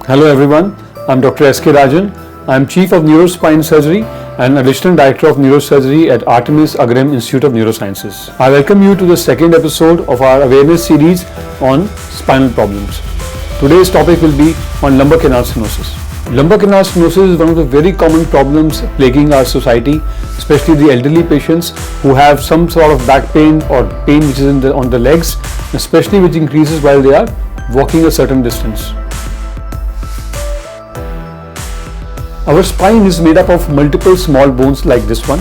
Hello everyone, I'm Dr. S.K. Rajan. I'm Chief of Neurospine Surgery and Additional Director of Neurosurgery at Artemis Agrim Institute of Neurosciences. I welcome you to the second episode of our awareness series on spinal problems. Today's topic will be on lumbar canal stenosis. Lumbar canal stenosis is one of the very common problems plaguing our society, especially the elderly patients who have some sort of back pain or pain which is on the legs, especially which increases while they are walking a certain distance. Our spine is made up of multiple small bones like this one,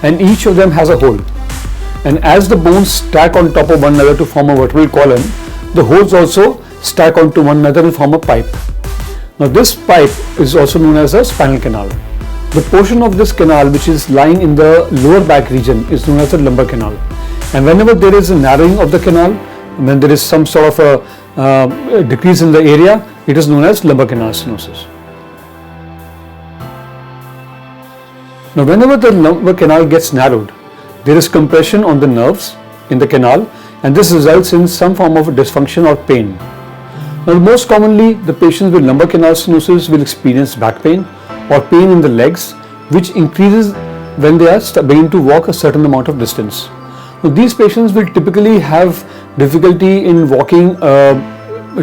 and each of them has a hole. And as the bones stack on top of one another to form a vertebral column, the holes also stack onto one another and form a pipe. Now this pipe is also known as a spinal canal. The portion of this canal which is lying in the lower back region is known as the lumbar canal. And whenever there is a narrowing of the canal, when there is some sort of a decrease in the area, it is known as lumbar canal stenosis. Now whenever the lumbar canal gets narrowed, there is compression on the nerves in the canal, and this results in some form of dysfunction or pain. Now most commonly the patients with lumbar canal stenosis will experience back pain or pain in the legs, which increases when they are beginning to walk a certain amount of distance. Now these patients will typically have difficulty in walking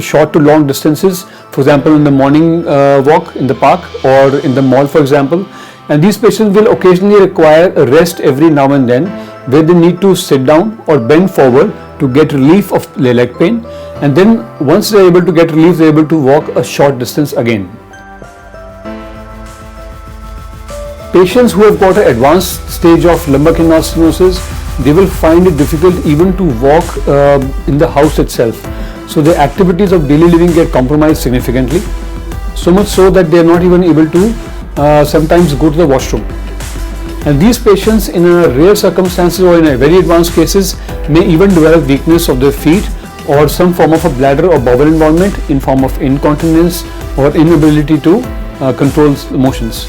short to long distances, for example in the morning walk in the park or in the mall for example. And these patients will occasionally require a rest every now and then, where they need to sit down or bend forward to get relief of leg pain, and then once they are able to get relief, they are able to walk a short distance again. Patients who have got an advanced stage of lumbar canal stenosis, they will find it difficult even to walk in the house itself. So the activities of daily living get compromised significantly, so much so that they are not even able to sometimes go to the washroom. And these patients in a rare circumstances or in a very advanced cases may even develop weakness of their feet or some form of a bladder or bowel involvement in form of incontinence or inability to control motions.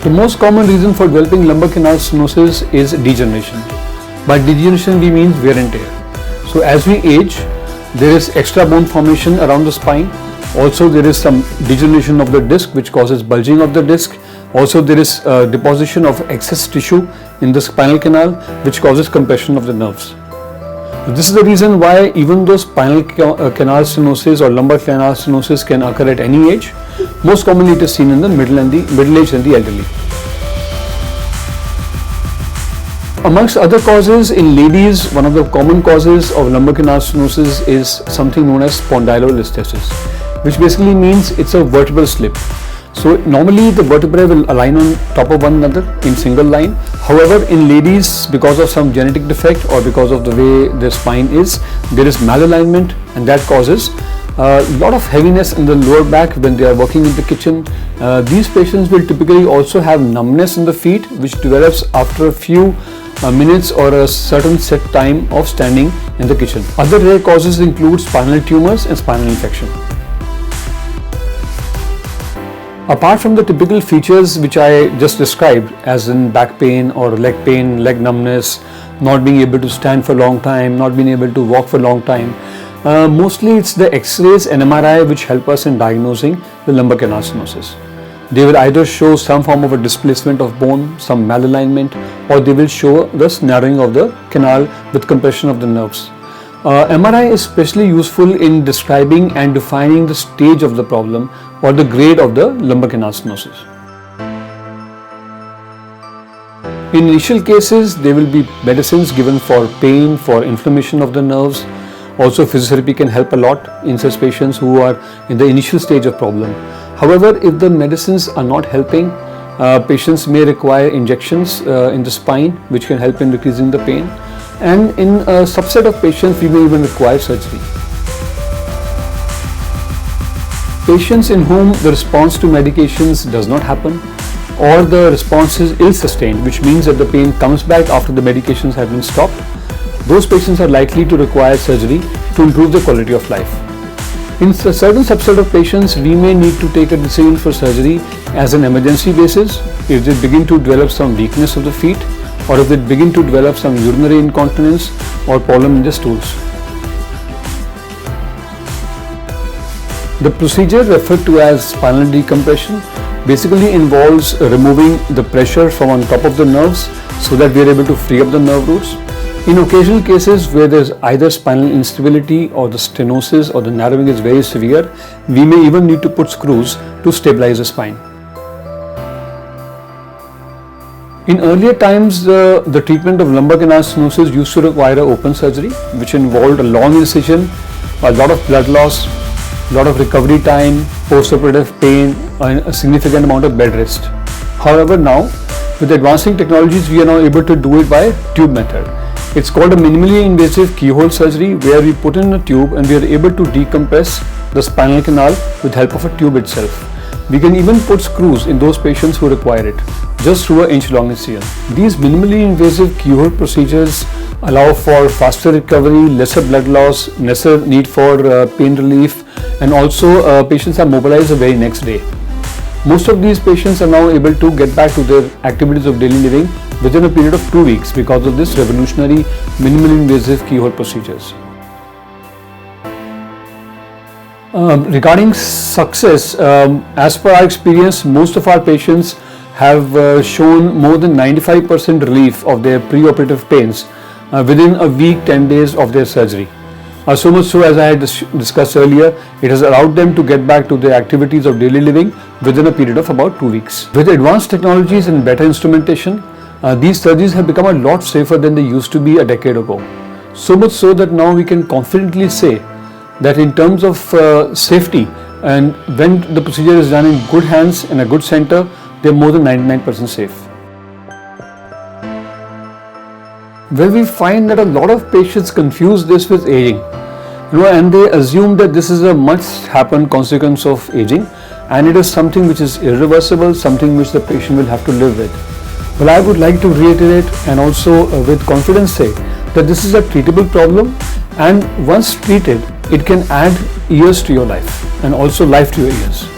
The most common reason for developing lumbar canal stenosis is degeneration. By degeneration we mean wear and tear. So as we age, there is extra bone formation around the spine. Also there is some degeneration of the disc which causes bulging of the disc. Also there is deposition of excess tissue in the spinal canal which causes compression of the nerves. This is the reason why even though spinal canal stenosis or lumbar canal stenosis can occur at any age, most commonly it is seen in the middle-aged and the elderly. Amongst other causes, in ladies, one of the common causes of lumbar canal stenosis is something known as spondylolisthesis, which basically means it's a vertebral slip. So normally the vertebrae will align on top of one another in single line. However, in ladies, because of some genetic defect or because of the way their spine is, there is malalignment, and that causes a lot of heaviness in the lower back when they are working in the kitchen. These patients will typically also have numbness in the feet, which develops after a few minutes or a certain set time of standing in the kitchen. Other rare causes include spinal tumors and spinal infection. Apart from the typical features which I just described, as in back pain or leg pain, leg numbness, not being able to stand for a long time, not being able to walk for a long time, mostly it's the X-rays and MRI which help us in diagnosing the lumbar canal stenosis. They will either show some form of a displacement of bone, some malalignment, or they will show the narrowing of the canal with compression of the nerves. MRI is especially useful in describing and defining the stage of the problem or the grade of the lumbar canal stenosis. In initial cases, there will be medicines given for pain, for inflammation of the nerves. Also physiotherapy can help a lot in such patients who are in the initial stage of problem. However, if the medicines are not helping, patients may require injections in the spine which can help in decreasing the pain. And in a subset of patients, we may even require surgery. Patients in whom the response to medications does not happen, or the response is ill-sustained, which means that the pain comes back after the medications have been stopped, those patients are likely to require surgery to improve the quality of life. In a certain subset of patients, we may need to take a decision for surgery as an emergency basis if they begin to develop some weakness of the feet, or if they begin to develop some urinary incontinence or problem in the stools. The procedure referred to as spinal decompression basically involves removing the pressure from on top of the nerves so that we are able to free up the nerve roots. In occasional cases where there is either spinal instability or the stenosis or the narrowing is very severe, we may even need to put screws to stabilize the spine. In earlier times, the treatment of lumbar canal stenosis used to require open surgery, which involved a long incision, a lot of blood loss, a lot of recovery time, post-operative pain, and a significant amount of bed rest. However, now, with advancing technologies, we are now able to do it by tube method. It's called a minimally invasive keyhole surgery, where we put in a tube and we are able to decompress the spinal canal with help of a tube itself. We can even put screws in those patients who require it, just through an inch-long incision. These minimally invasive keyhole procedures allow for faster recovery, lesser blood loss, lesser need for pain relief, and also patients are mobilized the very next day. Most of these patients are now able to get back to their activities of daily living within a period of 2 weeks because of this revolutionary minimally invasive keyhole procedures. Regarding success, as per our experience, most of our patients have shown more than 95% relief of their pre-operative pains within a week, 10 days of their surgery. So much so, as I had discussed earlier, it has allowed them to get back to their activities of daily living within a period of about 2 weeks. With advanced technologies and better instrumentation, these surgeries have become a lot safer than they used to be a decade ago. So much so that now we can confidently say that in terms of safety, and when the procedure is done in good hands in a good center, they are more than 99% safe. Where we find that a lot of patients confuse this with aging, and they assume that this is a must happen consequence of aging, and it is something which is irreversible, something which the patient will have to live with. Well, I would like to reiterate and also with confidence say that this is a treatable problem, and once treated, it can add years to your life and also life to your ears.